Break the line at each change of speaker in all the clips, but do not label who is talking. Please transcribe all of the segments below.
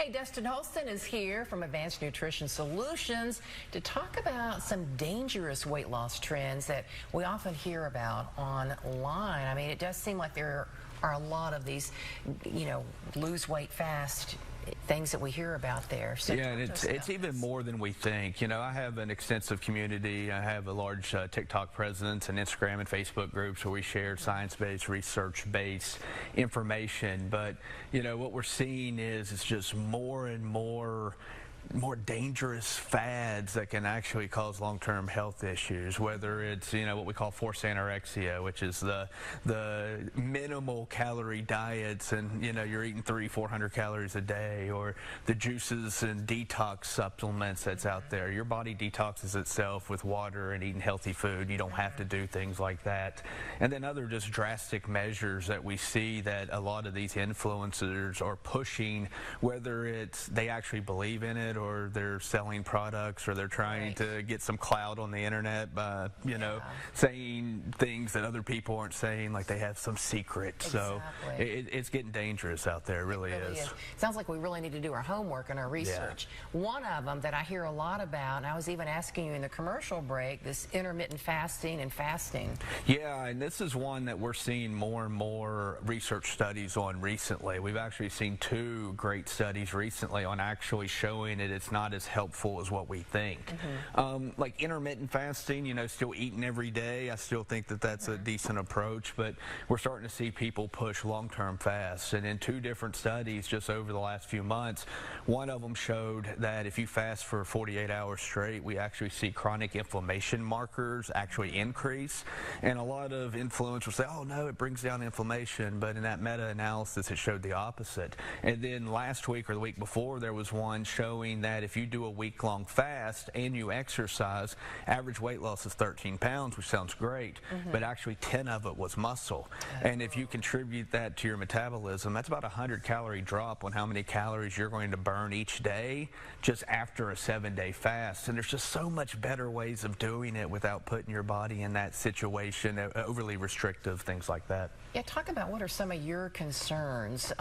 Hey, Dustin Holston is here from Advanced Nutrition Solutions to talk about some dangerous weight loss trends that we often hear about online. I mean, it does seem like there are a lot of these, lose weight fast things that we hear about there. So
yeah, and it's even more than we think. You know, I have an extensive community. I have a large TikTok presence and Instagram and Facebook groups where we share science-based, research-based information. But, what we're seeing is it's just more and more dangerous fads that can actually cause long-term health issues, whether it's what we call forced anorexia, which is the minimal calorie diets, and you're eating 300-400 calories a day, or the juices and detox supplements that's out there. Your body detoxes itself with water and eating healthy food. You don't have to do things like that. And then other just drastic measures that we see that a lot of these influencers are pushing, whether it's they actually believe in it or they're selling products or they're trying to get some clout on the internet by, saying things that other people aren't saying, like they have some secret. So it's getting dangerous out there. It really is.
Sounds like we really need to do our homework and our research. One of them that I hear a lot about, and I was even asking you in the commercial break, this intermittent fasting and fasting.
Yeah, and this is one that we're seeing more and more research studies on recently. We've actually seen 2 great studies recently on actually showing it's not as helpful as what we think. Like intermittent fasting, still eating every day, I still think that that's a decent approach, but we're starting to see people push long-term fasts. And in 2 different studies just over the last few months, one of them showed that if you fast for 48 hours straight, we actually see chronic inflammation markers actually increase. And a lot of influencers say, oh no, it brings down inflammation, but in that meta-analysis it showed the opposite. And then last week or the week before, there was one showing that if you do a week-long fast and you exercise, average weight loss is 13 pounds, which sounds great, but actually 10 of it was muscle. And if you contribute that to your metabolism, that's about a 100-calorie drop on how many calories you're going to burn each day just after a 7-day fast. And there's just so much better ways of doing it without putting your body in that situation, overly restrictive, things like that.
Yeah, talk about what are some of your concerns,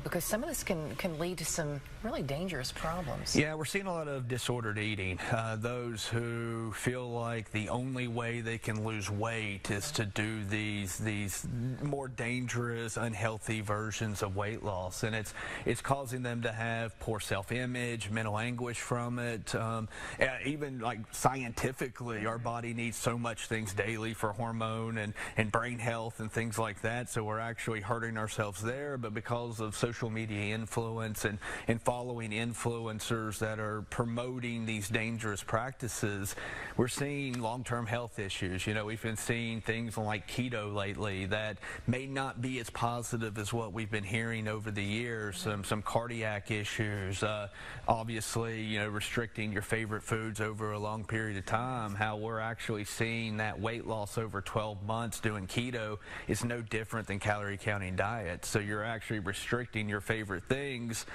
because some of this can lead to some really dangerous problems.
Yeah, we're seeing a lot of disordered eating. Those who feel like the only way they can lose weight is to do these more dangerous, unhealthy versions of weight loss, and it's causing them to have poor self-image, mental anguish from it. Even like scientifically, our body needs so much things daily for hormone and brain health and things like that, so we're actually hurting ourselves there. But because of social media influence and following influencers that are promoting these dangerous practices, we're seeing long-term health issues. We've been seeing things like keto lately that may not be as positive as what we've been hearing over the years. Some cardiac issues, obviously, restricting your favorite foods over a long period of time. How we're actually seeing that weight loss over 12 months doing keto is no different than calorie counting diets. So you're actually restricting your favorite things,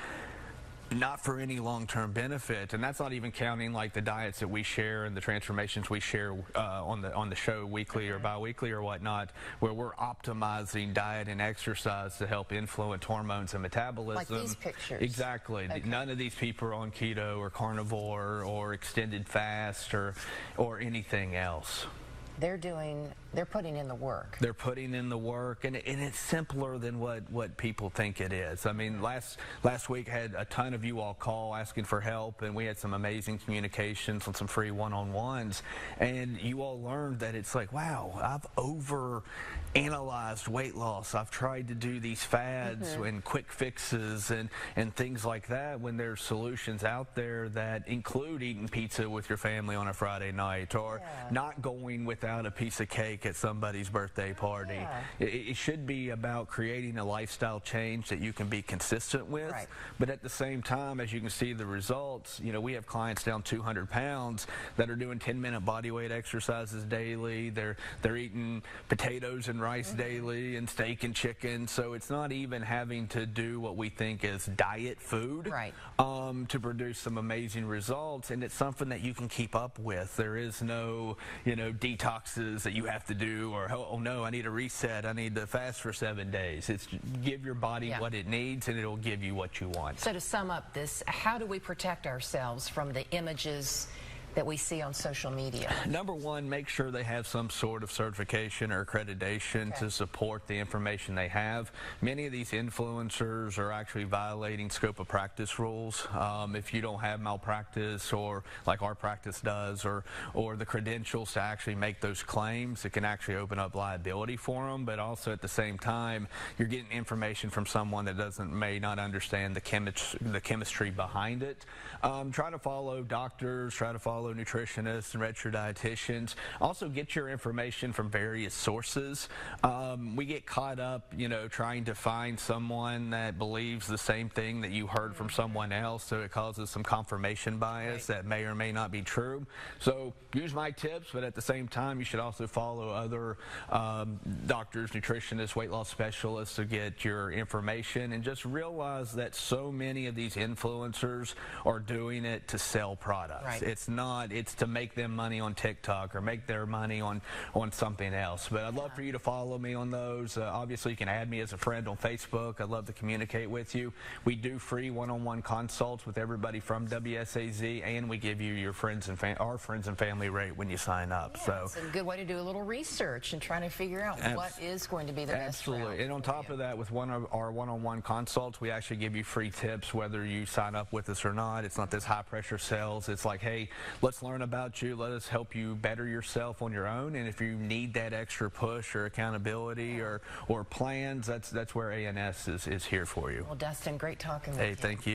not for any long-term benefit. And that's not even counting like the diets that we share and the transformations we share on the show weekly or bi-weekly or whatnot, where we're optimizing diet and exercise to help influence hormones and metabolism.
Like these pictures.
Exactly. Okay. None of these people are on keto or carnivore or extended fast or anything else.
They're putting in the work.
They're putting in the work, and it's simpler than what people think it is. I mean, last week I had a ton of you all call asking for help, and we had some amazing communications on some free one-on-ones, and you all learned that it's like, wow, I've over-analyzed weight loss. I've tried to do these fads and quick fixes and things like that, when there's solutions out there that include eating pizza with your family on a Friday night, or not going without a piece of cake at somebody's birthday party. It should be about creating a lifestyle change that you can be consistent with, but at the same time, as you can see the results, we have clients down 200 pounds that are doing 10-minute body weight exercises daily. They're eating potatoes and rice daily and steak and chicken, so it's not even having to do what we think is diet food to produce some amazing results, and it's something that you can keep up with. There is no detox detoxes that you have to do, or oh no, I need a reset, I need to fast for 7 days. It's give your body what it needs, and it'll give you what you want.
So to sum up this, how do we protect ourselves from the images that we see on social media?
Number one, make sure they have some sort of certification or accreditation to support the information they have. Many of these influencers are actually violating scope of practice rules. If you don't have malpractice, or like our practice does, or the credentials to actually make those claims, it can actually open up liability for them. But also at the same time, you're getting information from someone that may not understand the chemistry behind it. Try to follow doctors, try to follow nutritionists and registered dietitians. Also get your information from various sources. We get caught up, trying to find someone that believes the same thing that you heard from someone else, so it causes some confirmation bias that may or may not be true. So use my tips, but at the same time, you should also follow other doctors, nutritionists, weight loss specialists to get your information, and just realize that so many of these influencers are doing it to sell products. It's to make them money on TikTok or make their money on something else. But I'd love for you to follow me on those. Obviously, you can add me as a friend on Facebook. I'd love to communicate with you. We do free one-on-one consults with everybody from WSAZ, and we give you your our friends and family rate when you sign up. So
it's a good way to do a little research and trying to figure out what is going to be the best route.
Absolutely. And on top of that, with our one-on-one consults, we actually give you free tips whether you sign up with us or not. It's not this high-pressure sales. It's like, hey, let's learn about you. Let us help you better yourself on your own. And if you need that extra push or accountability or plans, that's where ANS is here for you.
Well, Dustin, great talking with you.
Hey, thank you.